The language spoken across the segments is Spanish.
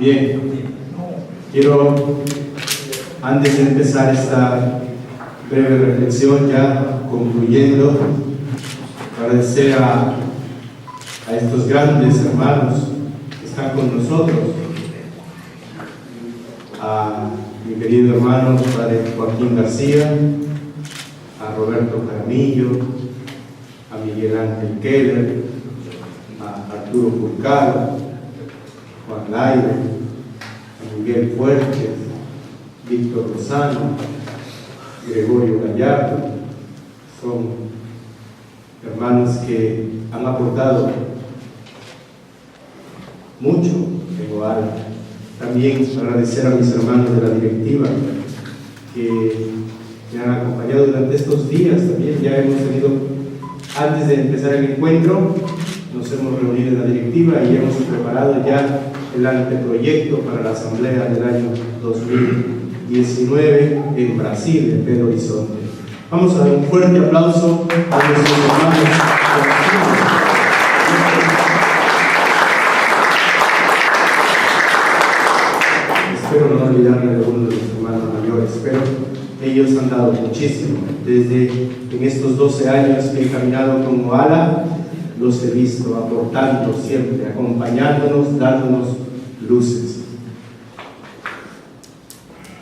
Bien, quiero, antes de empezar esta breve reflexión, ya concluyendo, agradecer a estos grandes hermanos que están con nosotros, a mi querido hermano Padre Joaquín García, a Roberto Jaramillo, a Miguel Ángel Keller, a Arturo Pulcaro, Juan Laire, a Miguel Fuertes, Víctor Lozano, Gregorio Gallardo. Son hermanos que han aportado mucho en Oala. También agradecer a mis hermanos de la directiva que me han acompañado durante estos días. También ya hemos tenido, antes de empezar el encuentro, nos hemos reunido en la directiva y hemos preparado ya el anteproyecto para la asamblea del año 2019 en Brasil, en Belo Horizonte. Vamos a dar un fuerte aplauso a nuestros hermanos. Espero no olvidarme de uno de los hermanos mayores, pero ellos han dado muchísimo. Desde en estos 12 años que he caminado con Oala, los he visto aportando siempre, acompañándonos, dándonos luces.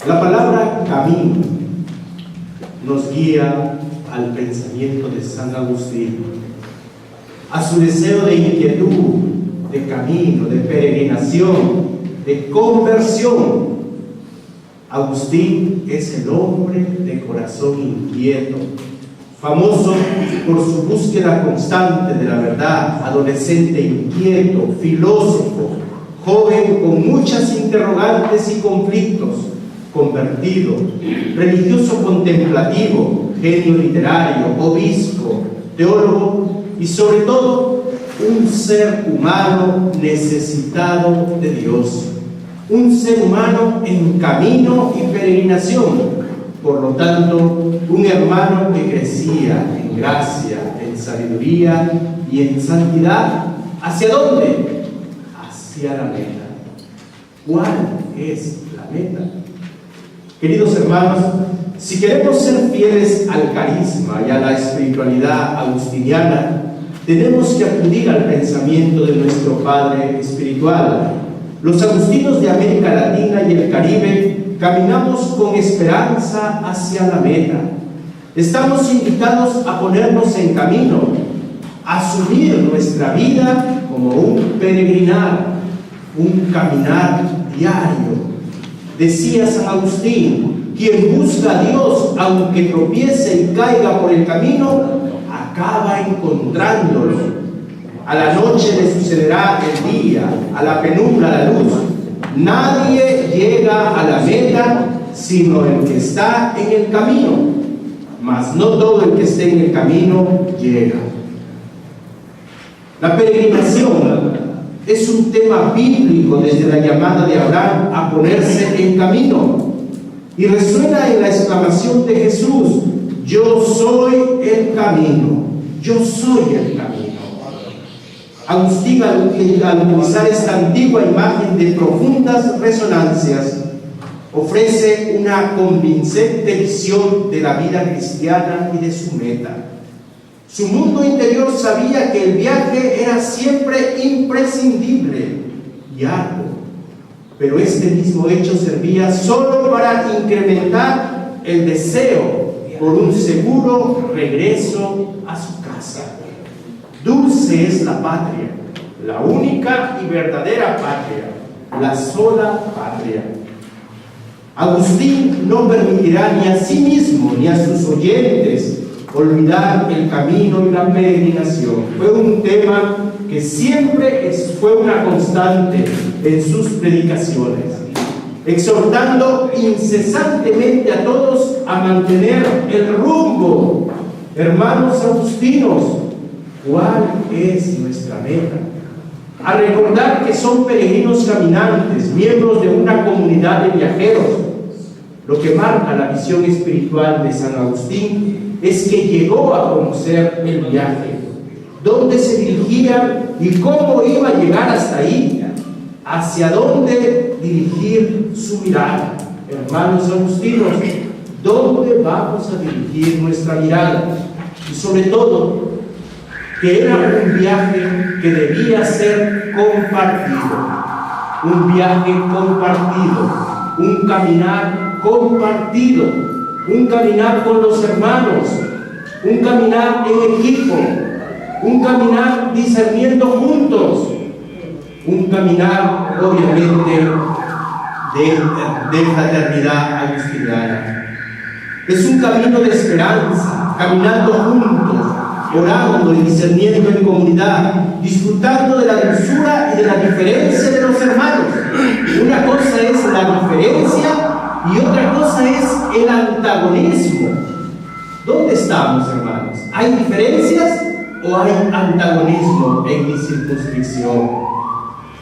La palabra camino nos guía al pensamiento de San Agustín, a su deseo de inquietud, de camino, de peregrinación, de conversión. Agustín es el hombre de corazón inquieto, famoso por su búsqueda constante de la verdad, adolescente inquieto, filósofo, joven con muchas interrogantes y conflictos, convertido, religioso contemplativo, genio literario, obispo, teólogo y sobre todo un ser humano necesitado de Dios, un ser humano en camino y peregrinación. Por lo tanto, un hermano que crecía en gracia, en sabiduría y en santidad. ¿Hacia dónde? Hacia la meta. ¿Cuál es la meta? Queridos hermanos, si queremos ser fieles al carisma y a la espiritualidad agustiniana, tenemos que acudir al pensamiento de nuestro Padre espiritual. Los agustinos de América Latina y el Caribe caminamos con esperanza hacia la meta. Estamos invitados a ponernos en camino, a asumir nuestra vida como un peregrinar, un caminar diario. Decía San Agustín, quien busca a Dios, aunque tropiece y caiga por el camino, acaba encontrándolo. A la noche le sucederá el día, a la penumbra la luz. Nadie llega a la meta sino el que está en el camino, mas no todo el que esté en el camino llega. La peregrinación es un tema bíblico desde la llamada de Abraham a ponerse en camino, y resuena en la exclamación de Jesús: yo soy el camino, yo soy el camino. Agustín, al utilizar esta antigua imagen de profundas resonancias, ofrece una convincente visión de la vida cristiana y de su meta. Su mundo interior sabía que el viaje era siempre imprescindible y arduo, pero este mismo hecho servía solo para incrementar el deseo por un seguro regreso a su casa. Dulce es la patria, la única y verdadera patria, la sola patria. Agustín no permitirá ni a sí mismo ni a sus oyentes olvidar el camino y la peregrinación. Fue un tema que siempre fue una constante en sus predicaciones, exhortando incesantemente a todos a mantener el rumbo. Hermanos agustinos, ¿cuál es nuestra meta? A recordar que son peregrinos caminantes, miembros de una comunidad de viajeros. Lo que marca la visión espiritual de San Agustín es que llegó a conocer el viaje, dónde se dirigía y cómo iba a llegar hasta ahí. hacia dónde dirigir su mirada. Hermanos agustinos, ¿dónde vamos a dirigir nuestra mirada? Y sobre todo, que era un viaje que debía ser compartido, un viaje compartido, un caminar compartido, un caminar con los hermanos, un caminar en equipo, un caminar discerniendo juntos, un caminar obviamente de fraternidad agustiniana. Es un camino de esperanza, caminando juntos, orando y discerniendo en comunidad, disfrutando de la dulzura y de la diferencia de los hermanos. Una cosa es la diferencia y otra cosa es el antagonismo. ¿Dónde estamos, hermanos? ¿Hay diferencias o hay antagonismo en mi circunscripción?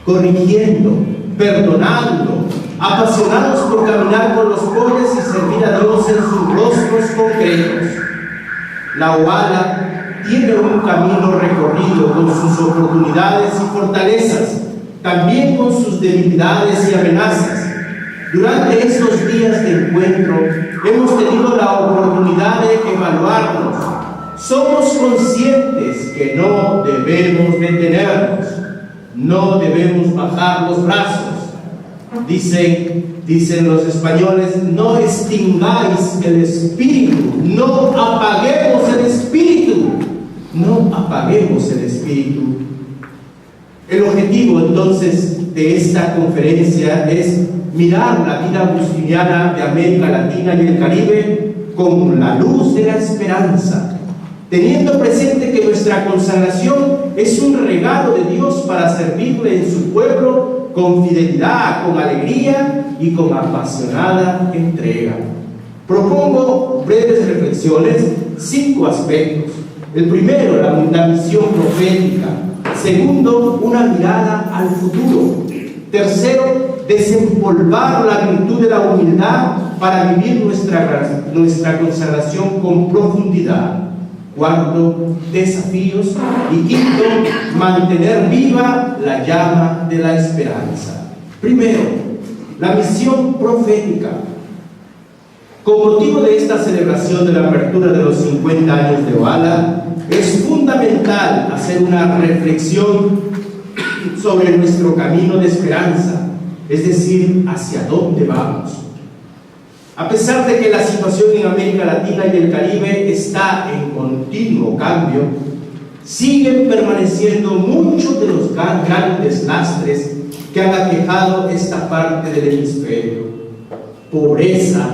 Corrigiendo, perdonando, apasionados por caminar con los pobres y servir a Dios en sus rostros concretos. La Oala tiene un camino recorrido con sus oportunidades y fortalezas, también con sus debilidades y amenazas. Durante estos días de encuentro hemos tenido la oportunidad de evaluarnos. Somos conscientes que no debemos detenernos, no debemos bajar los brazos. Dicen los españoles, no extingáis el espíritu, no apaguemos el espíritu, no apaguemos el espíritu. El objetivo entonces de esta conferencia es mirar la vida agustiniana de América Latina y el Caribe con la luz de la esperanza, teniendo presente que nuestra consagración es un regalo de Dios para servirle en su pueblo con fidelidad, con alegría y con apasionada entrega. Propongo breves reflexiones, 5 aspectos. El primero, la misión profética. Segundo, una mirada al futuro. Tercero, desempolvar la virtud de la humildad para vivir nuestra consagración con profundidad. Cuarto, desafíos. Y quinto, mantener viva la llama de la esperanza. Primero, la misión profética. Con motivo de esta celebración de la apertura de los 50 años de Oala, es fundamental hacer una reflexión sobre nuestro camino de esperanza, es decir, hacia dónde vamos. A pesar de que la situación en América Latina y el Caribe está en continuo cambio, siguen permaneciendo muchos de los grandes lastres que han aquejado esta parte del hemisferio: pobreza,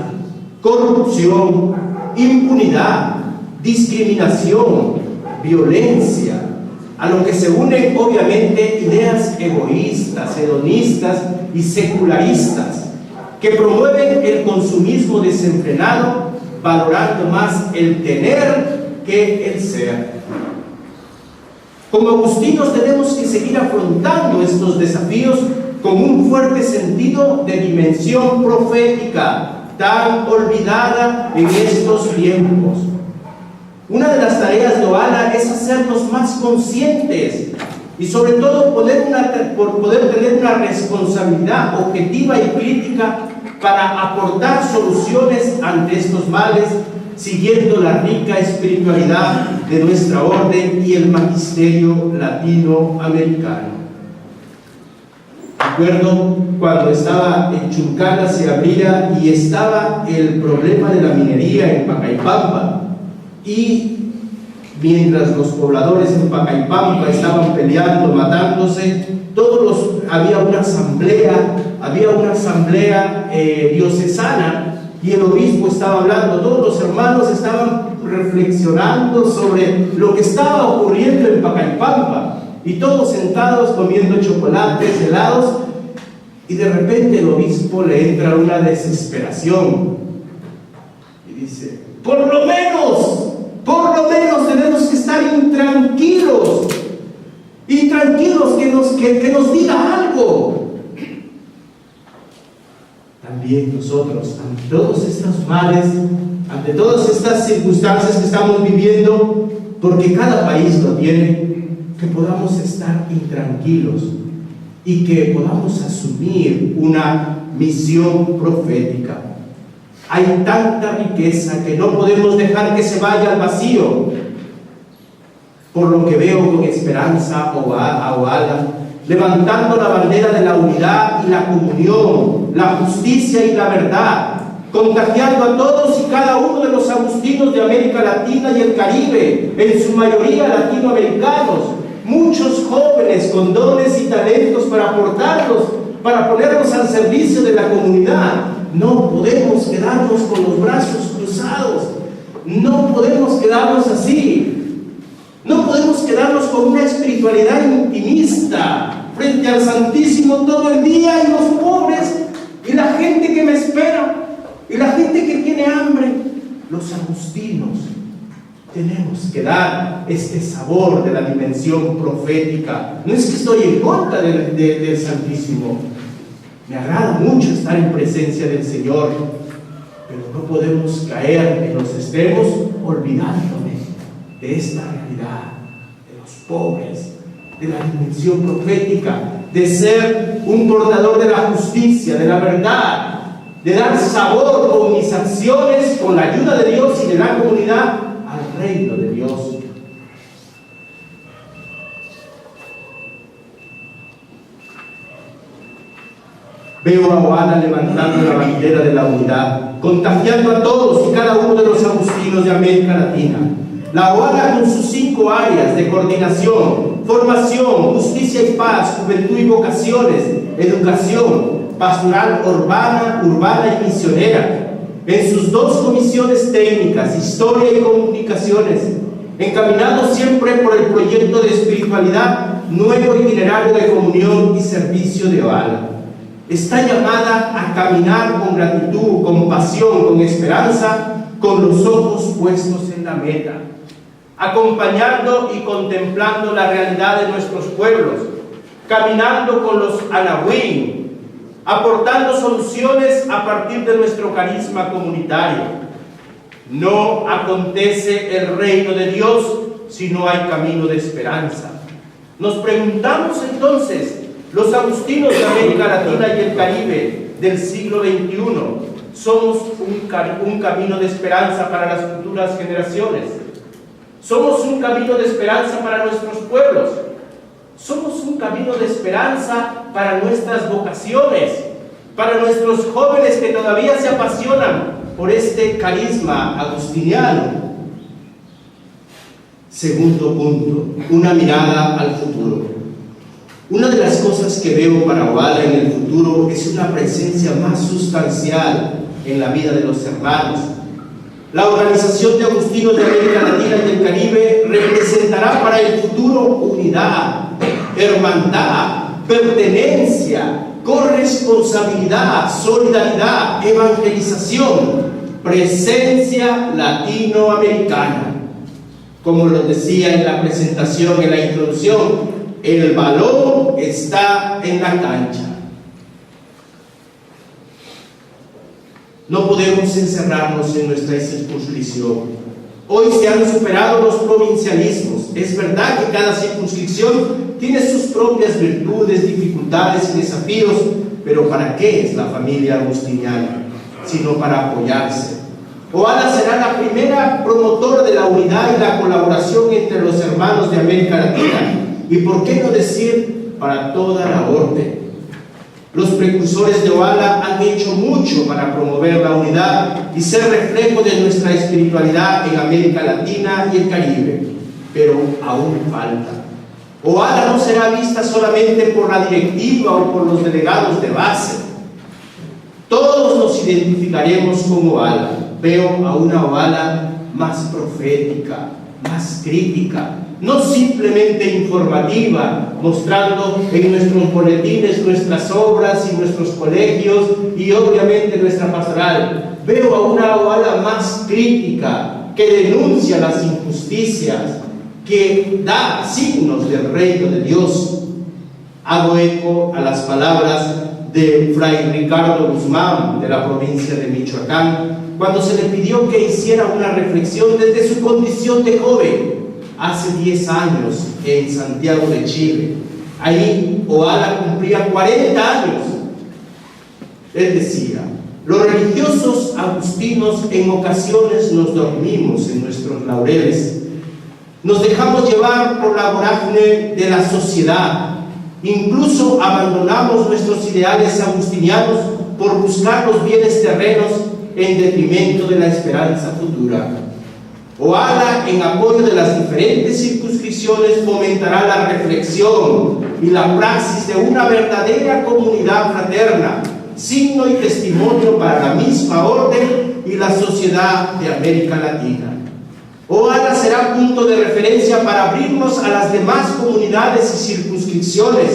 corrupción, impunidad, discriminación, violencia, a lo que se unen obviamente ideas egoístas, hedonistas y secularistas que promueven el consumismo desenfrenado, valorando más el tener que el ser. Como agustinos tenemos que seguir afrontando estos desafíos con un fuerte sentido de dimensión profética, tan olvidada en estos tiempos. Una de las tareas de Oala es hacernos más conscientes y sobre todo poder tener una responsabilidad objetiva y crítica para aportar soluciones ante estos males, siguiendo la rica espiritualidad de nuestra orden y el magisterio latinoamericano. Recuerdo cuando estaba en Chuncara, se abría y estaba el problema de la minería en Pacaipampa, y mientras los pobladores en Pacaipampa estaban peleando, matándose, había una asamblea diocesana, y el obispo estaba hablando, todos los hermanos estaban reflexionando sobre lo que estaba ocurriendo en Pacaipampa, y todos sentados comiendo chocolates, helados, y de repente el obispo le entra una desesperación y dice: por lo menos tenemos que estar intranquilos, y tranquilos que nos diga algo. También nosotros, ante todos estos males, ante todas estas circunstancias que estamos viviendo, porque cada país lo tiene, que podamos estar intranquilos, y que podamos asumir una misión profética. Hay tanta riqueza que no podemos dejar que se vaya al vacío. Por lo que veo con esperanza a Oala, levantando la bandera de la unidad y la comunión, la justicia y la verdad, contagiando a todos y cada uno de los agustinos de América Latina y el Caribe, en su mayoría latinoamericanos, muchos jóvenes con dones y talentos para aportarlos, para ponerlos al servicio de la comunidad. No podemos quedarnos con los brazos cruzados, no podemos quedarnos así. No podemos quedarnos con una espiritualidad intimista frente al Santísimo todo el día y los pobres y la gente que me espera y la gente que tiene hambre. Los agustinos tenemos que dar este sabor de la dimensión profética. No es que estoy en contra del Santísimo. Me agrada mucho estar en presencia del Señor, pero no podemos caer en los extremos olvidándonos de esta realidad, de los pobres, de la dimensión profética, de ser un portador de la justicia, de la verdad, de dar sabor con mis acciones, con la ayuda de Dios y de la comunidad, al reino de Dios. Veo a Oala levantando la bandera de la unidad, contagiando a todos y cada uno de los agustinos de América Latina. La Oala, con sus 5 áreas de coordinación: formación, justicia y paz, juventud y vocaciones, educación, pastoral urbana y misionera, en sus 2 comisiones técnicas, historia y comunicaciones, encaminados siempre por el proyecto de espiritualidad, nuevo itinerario de comunión y servicio de Oala. Está llamada a caminar con gratitud, con pasión, con esperanza, con los ojos puestos en la meta, acompañando y contemplando la realidad de nuestros pueblos, caminando con los anahuín, aportando soluciones a partir de nuestro carisma comunitario. No acontece el reino de Dios si no hay camino de esperanza. Nos preguntamos entonces, los agustinos de América Latina y el Caribe del siglo XXI, ¿somos un camino de esperanza para las futuras generaciones? ¿Somos un camino de esperanza para nuestros pueblos? ¿Somos un camino de esperanza para nuestras vocaciones? Para nuestros jóvenes que todavía se apasionan por este carisma agustiniano. Segundo punto, una mirada al futuro. Una de las cosas que veo para Oala en el futuro es una presencia más sustancial en la vida de los hermanos. La Organización de Agustinos de América Latina y el Caribe representará para el futuro unidad, hermandad, pertenencia, corresponsabilidad, solidaridad, evangelización, presencia latinoamericana. Como lo decía en la presentación, en la introducción, el balón está en la cancha. No podemos encerrarnos en nuestra circunscripción. Hoy se han superado los provincialismos. Es verdad que cada circunscripción tiene sus propias virtudes, dificultades y desafíos, pero ¿para qué es la familia agustiniana? Sino para apoyarse. Oala será la primera promotora de la unidad y la colaboración entre los hermanos de América Latina. Y por qué no decir para toda la orden. Los precursores de Oala han hecho mucho para promover la unidad y ser reflejo de nuestra espiritualidad en América Latina y el Caribe, pero aún falta. Oala no será vista solamente por la directiva o por los delegados de base. Todos nos identificaremos con Oala. Veo a una Oala más profética, más crítica, no simplemente informativa, mostrando en nuestros boletines nuestras obras y nuestros colegios y obviamente nuestra pastoral. Veo a una Oala más crítica, que denuncia las injusticias, que da signos del reino de Dios. Hago eco a las palabras de Fray Ricardo Guzmán, de la provincia de Michoacán, cuando se le pidió que hiciera una reflexión desde su condición de joven, hace 10 años en Santiago de Chile. Ahí Oala cumplía 40 años. Él decía: los religiosos agustinos en ocasiones nos dormimos en nuestros laureles, nos dejamos llevar por la vorágine de la sociedad, incluso abandonamos nuestros ideales agustinianos por buscar los bienes terrenos en detrimento de la esperanza futura. Oala, en apoyo de las diferentes circunscripciones, fomentará la reflexión y la praxis de una verdadera comunidad fraterna, signo y testimonio para la misma orden y la sociedad de América Latina. Oala será punto de referencia para abrirnos a las demás comunidades y circunscripciones.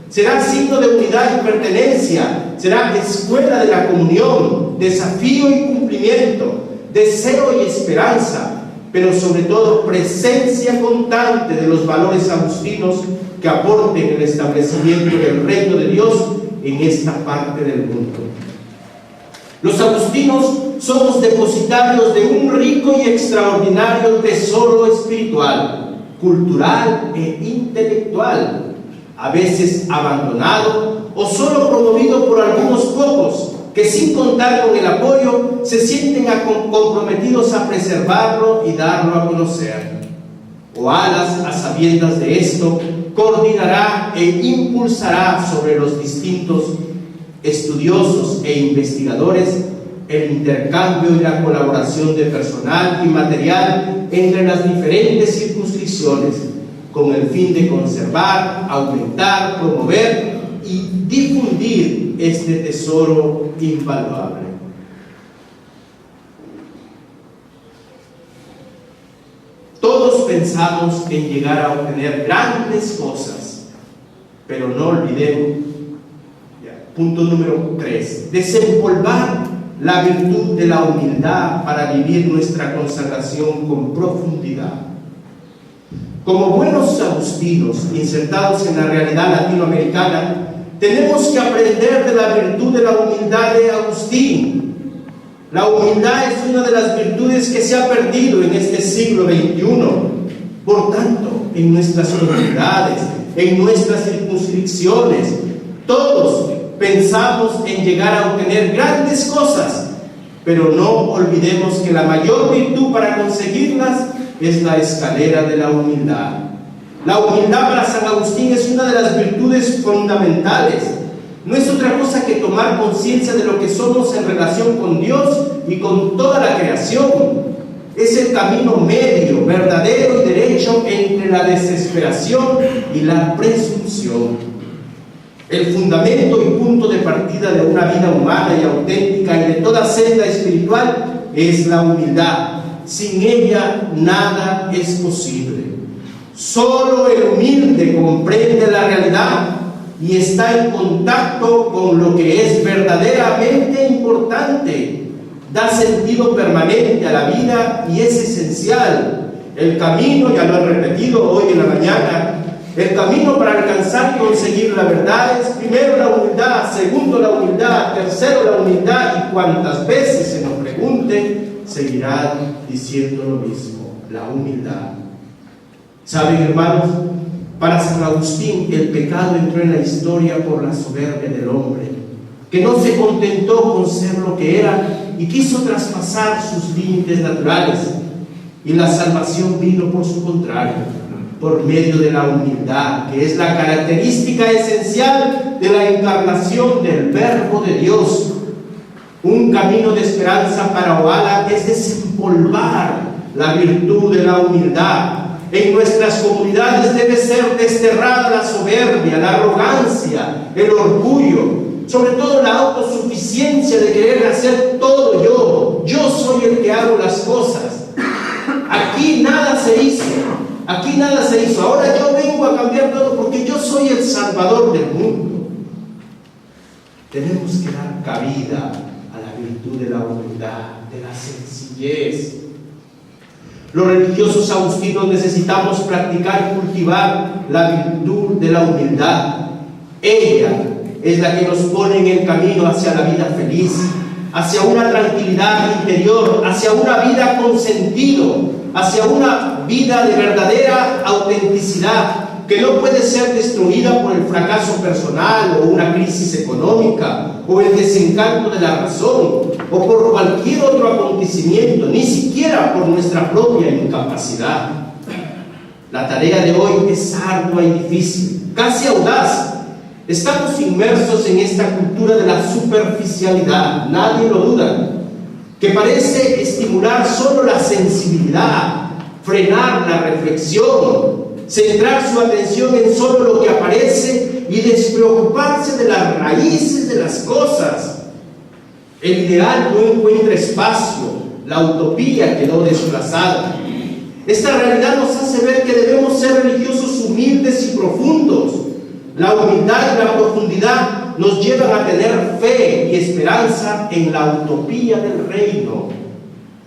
Será signo de unidad y pertenencia. Será escuela de la comunión, desafío y cumplimiento, deseo y esperanza, pero sobre todo presencia constante de los valores agustinos que aporten el establecimiento del reino de Dios en esta parte del mundo. Los agustinos somos depositarios de un rico y extraordinario tesoro espiritual, cultural e intelectual, a veces abandonado o solo promovido por algunos pocos que, sin contar con el apoyo, se sienten comprometidos a preservarlo y darlo a conocer. Oalas, a sabiendas de esto, coordinará e impulsará sobre los distintos estudiosos e investigadores el intercambio y la colaboración de personal y material entre las diferentes circunscripciones, con el fin de conservar, aumentar, promover y difundir este tesoro invaluable. Todos pensamos en llegar a obtener grandes cosas, pero no olvidemos, punto número 3, desempolvar la virtud de la humildad para vivir nuestra consagración con profundidad. Como buenos agustinos insertados en la realidad latinoamericana, tenemos que aprender de la virtud de la humildad de Agustín. La humildad es una de las virtudes que se ha perdido en este siglo XXI. Por tanto, en nuestras comunidades, en nuestras circunscripciones, todos pensamos en llegar a obtener grandes cosas, pero no olvidemos que la mayor virtud para conseguirlas es la escalera de la humildad. La humildad para San Agustín es una de las virtudes fundamentales. No es otra cosa que tomar conciencia de lo que somos en relación con Dios y con toda la creación. Es el camino medio, verdadero y derecho entre la desesperación y la presunción. El fundamento y punto de partida de una vida humana y auténtica y de toda senda espiritual es la humildad. Sin ella nada es posible. Solo el humilde comprende la realidad y está en contacto con lo que es verdaderamente importante. Da sentido permanente a la vida y es esencial. El camino, ya lo he repetido hoy en la mañana, el camino para alcanzar y conseguir la verdad es primero la humildad, segundo la humildad, tercero la humildad, y cuantas veces se nos pregunte, seguirán diciendo lo mismo, la humildad. ¿Saben, hermanos? Para San Agustín el pecado entró en la historia por la soberbia del hombre, que no se contentó con ser lo que era y quiso traspasar sus límites naturales, y la salvación vino por su contrario, por medio de la humildad, que es la característica esencial de la encarnación del Verbo de Dios. Un camino de esperanza para Oala es desempolvar la virtud de la humildad. En nuestras comunidades debe ser desterrada la soberbia, la arrogancia, el orgullo, sobre todo la autosuficiencia de querer hacer todo yo. Yo soy el que hago las cosas. Aquí nada se hizo. Aquí nada se hizo. Ahora yo vengo a cambiar todo porque yo soy el Salvador del mundo. Tenemos que dar cabida a la virtud de la humildad, de la sencillez. Los religiosos agustinos necesitamos practicar y cultivar la virtud de la humildad. Ella es la que nos pone en el camino hacia la vida feliz, hacia una tranquilidad interior, hacia una vida con sentido, hacia una vida de verdadera autenticidad, que no puede ser destruida por el fracaso personal o una crisis económica o el desencanto de la razón o por cualquier otro acontecimiento, ni siquiera por nuestra propia incapacidad. La tarea de hoy es ardua y difícil, casi audaz. Estamos inmersos en esta cultura de la superficialidad, nadie lo duda, que parece estimular solo la sensibilidad, frenar la reflexión, centrar su atención en solo lo que aparece y despreocuparse de las raíces de las cosas. El ideal no encuentra espacio, la utopía quedó desplazada. Esta realidad nos hace ver que debemos ser religiosos humildes y profundos. La humildad y la profundidad nos llevan a tener fe y esperanza en la utopía del reino.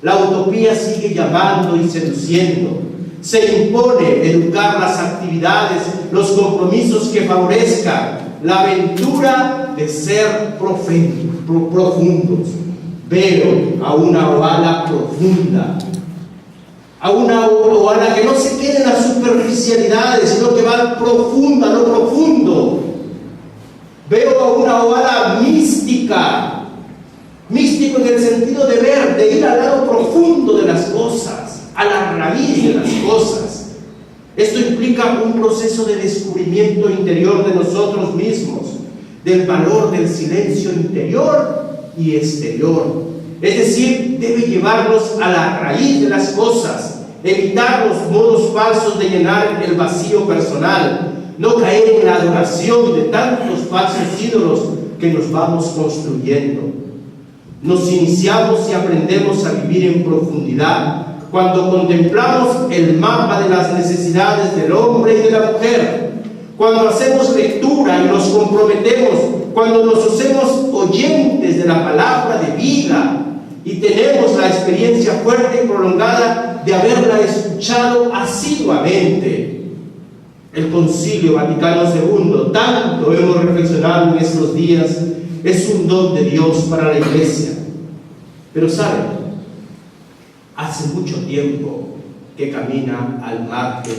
La utopía sigue llamando y seduciendo. Se impone educar las actividades, los compromisos que favorezcan la aventura de ser profundos. Veo a una oala profunda, a una oala que no se quede en las superficialidades, sino que va profunda, a lo profundo. Veo a una oala mística, místico en el sentido de ver, de ir al lado profundo de las cosas, a la raíz de las cosas. Esto implica un proceso de descubrimiento interior de nosotros mismos, del valor del silencio interior y exterior. Es decir, debe llevarnos a la raíz de las cosas, evitar los modos falsos de llenar el vacío personal, no caer en la adoración de tantos falsos ídolos que nos vamos construyendo. Nos iniciamos y aprendemos a vivir en profundidad cuando contemplamos el mapa de las necesidades del hombre y de la mujer, cuando hacemos lectura y nos comprometemos, cuando nos hacemos oyentes de la palabra de vida y tenemos la experiencia fuerte y prolongada de haberla escuchado asiduamente. El Concilio Vaticano II, tanto hemos reflexionado en estos días, es un don de Dios para la Iglesia. Pero ¿saben? Hace mucho tiempo que camina al margen,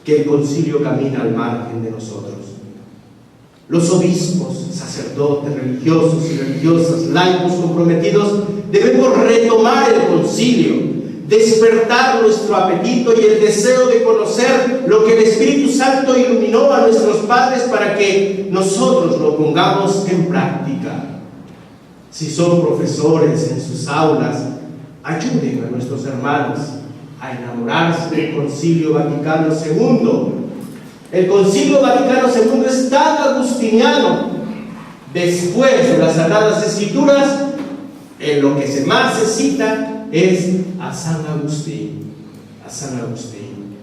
que el Concilio camina al margen de nosotros. Los obispos, sacerdotes, religiosos y religiosas, laicos comprometidos, debemos retomar el Concilio, despertar nuestro apetito y el deseo de conocer lo que el Espíritu Santo iluminó a nuestros padres para que nosotros lo pongamos en práctica. Si son profesores en sus aulas, ayuden a nuestros hermanos a enamorarse del Concilio Vaticano II. El Concilio Vaticano II es tan agustiniano. Después de las Sagradas Escrituras, en lo que más se cita es a San Agustín. A San Agustín.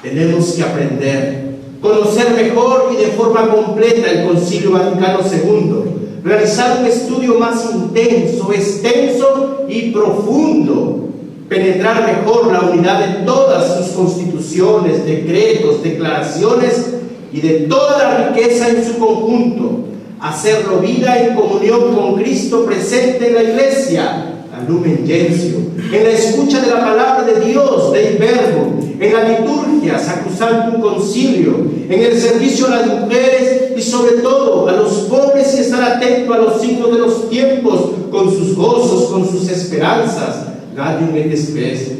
Tenemos que aprender, conocer mejor y de forma completa el Concilio Vaticano II, realizar un estudio más intenso, extenso y profundo, penetrar mejor la unidad de todas sus constituciones, decretos, declaraciones y de toda la riqueza en su conjunto, hacerlo vida en comunión con Cristo presente en la Iglesia, la Lumen Gentium, en la escucha de la palabra de Dios, del Verbo, en la liturgia, Sacrosanctum Concilio, en el servicio a las mujeres y sobre todo a los pobres y estar atento a los signos de los tiempos, con sus gozos, con sus esperanzas, Gaudium et Spes.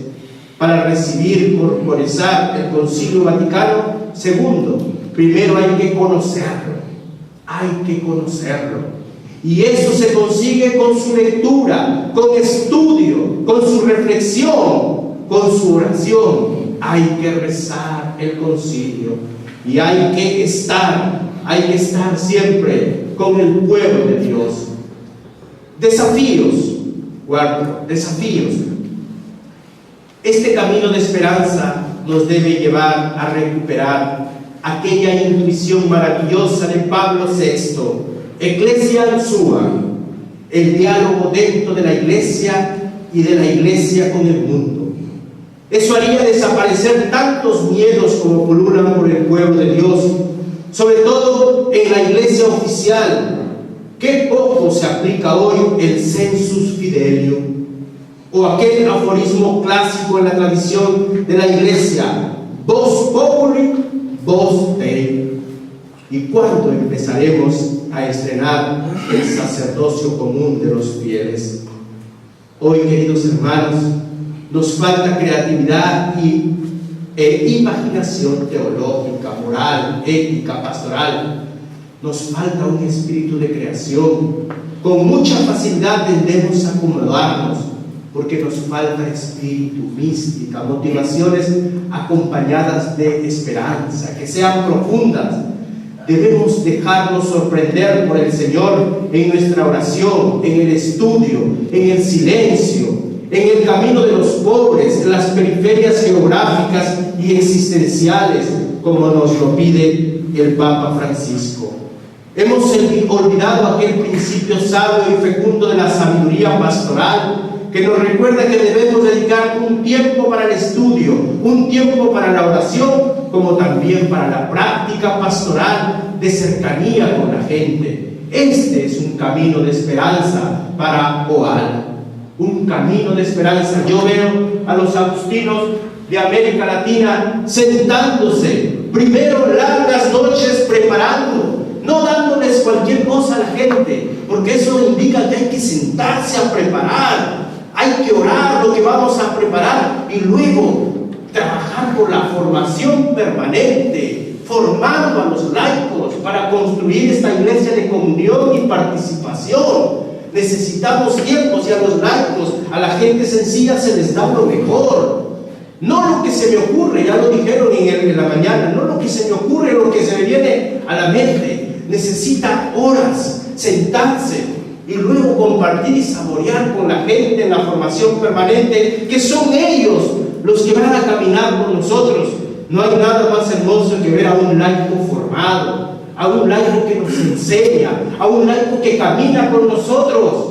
Para recibir y corporizar el Concilio Vaticano II, primero hay que conocerlo. Hay que conocerlo. Y eso se consigue con su lectura, con estudio, con su reflexión, con su oración. Hay que rezar el concilio y hay que estar siempre con el pueblo de Dios. Desafíos. Cuarto, desafíos. Este camino de esperanza nos debe llevar a recuperar aquella intuición maravillosa de Pablo VI, Ecclesia Sua, el diálogo dentro de la Iglesia y de la Iglesia con el mundo. Eso haría desaparecer tantos miedos como pululan por el pueblo de Dios, sobre todo en la Iglesia oficial. Qué poco se aplica hoy el sensus fidelium, o aquel aforismo clásico en la tradición de la Iglesia: vos populi, Vos Dei. ¿Y cuándo empezaremos a estrenar el sacerdocio común de los fieles? Hoy, queridos hermanos, nos falta creatividad e imaginación teológica, moral, ética, pastoral. Nos falta un espíritu de creación. Con mucha facilidad tendemos a acomodarnos, porque nos falta espíritu, mística, motivaciones acompañadas de esperanza, que sean profundas. Debemos dejarnos sorprender por el Señor en nuestra oración, en el estudio, en el silencio, en el camino de los pobres, en las periferias geográficas y existenciales, como nos lo pide el Papa Francisco. Hemos olvidado aquel principio sabio y fecundo de la sabiduría pastoral, que nos recuerda que debemos dedicar un tiempo para el estudio, un tiempo para la oración, como también para la práctica pastoral de cercanía con la gente. Este es un camino de esperanza para OAL, un camino de esperanza. Yo veo a los agustinos de América Latina sentándose, primero largas noches preparando, no dándoles cualquier cosa a la gente, porque eso indica que hay que sentarse a preparar. Hay que orar lo que vamos a preparar y luego trabajar por la formación permanente, formando a los laicos para construir esta iglesia de comunión y participación. Necesitamos tiempos, y a los laicos, a la gente sencilla se les da lo mejor. No lo que se me ocurre, ya lo dijeron en la mañana, no lo que se me ocurre, lo que se me viene a la mente. Necesita horas, sentarse y luego compartir y saborear con la gente en la formación permanente, que son ellos los que van a caminar con nosotros. No hay nada más hermoso que ver a un laico formado, a un laico que nos enseña, a un laico que camina con nosotros.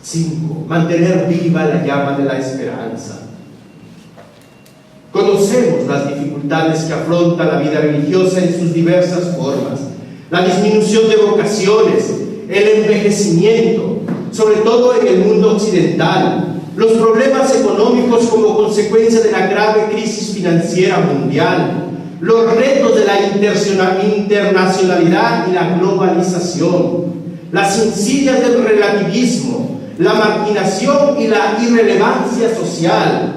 Cinco, mantener viva la llama de la esperanza. Conocemos las dificultades que afronta la vida religiosa en sus diversas formas: la disminución de vocaciones, el envejecimiento, sobre todo en el mundo occidental, los problemas económicos como consecuencia de la grave crisis financiera mundial, los retos de la internacionalidad y la globalización, las insidias del relativismo, la marginación y la irrelevancia social.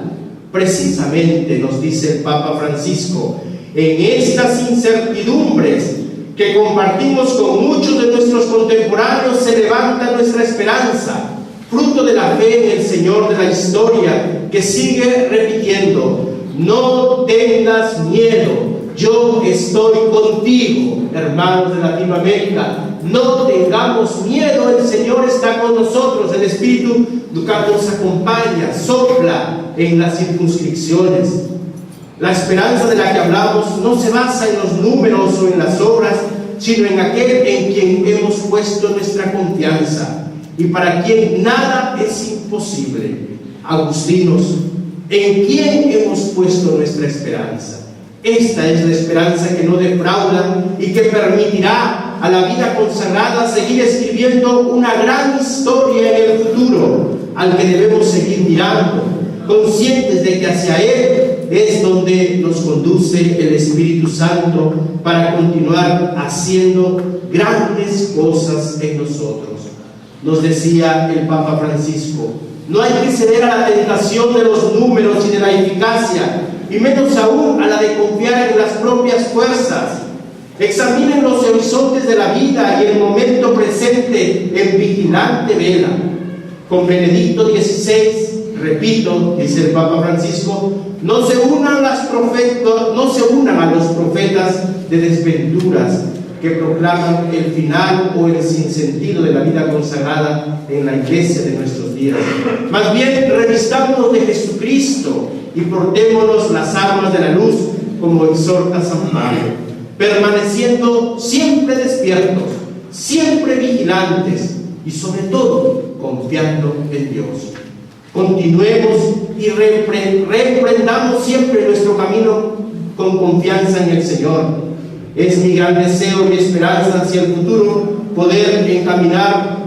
Precisamente, nos dice el Papa Francisco, en estas incertidumbres que compartimos con muchos de nuestros contemporáneos se levanta nuestra esperanza, fruto de la fe en el Señor de la historia, que sigue repitiendo: no tengas miedo, yo estoy contigo. Hermanos de Latinoamérica, no tengamos miedo, el Señor está con nosotros, el Espíritu nos acompaña, sopla en las circunscripciones. La esperanza de la que hablamos no se basa en los números o en las obras, sino en aquel en quien hemos puesto nuestra confianza y para quien nada es imposible. Agustinos, ¿en quién hemos puesto nuestra esperanza? Esta es la esperanza que no defrauda y que permitirá a la vida consagrada seguir escribiendo una gran historia en el futuro, al que debemos seguir mirando, conscientes de que hacia Él es donde nos conduce el Espíritu Santo para continuar haciendo grandes cosas en nosotros. Nos decía el Papa Francisco: no hay que ceder a la tentación de los números y de la eficacia, y menos aún a la de confiar en las propias fuerzas. Examinen los horizontes de la vida y el momento presente en vigilante vela. Con Benedicto XVI, repito, dice el Papa Francisco, no se unan a los profetas de desventuras que proclaman el final o el sinsentido de la vida consagrada en la iglesia de nuestros días. Más bien, revistámonos de Jesucristo y portémonos las armas de la luz, como exhorta San Pablo, permaneciendo siempre despiertos, siempre vigilantes y sobre todo confiando en Dios. Continuemos y reemprendamos siempre nuestro camino con confianza en el Señor. Es mi gran deseo y esperanza hacia el futuro poder encaminar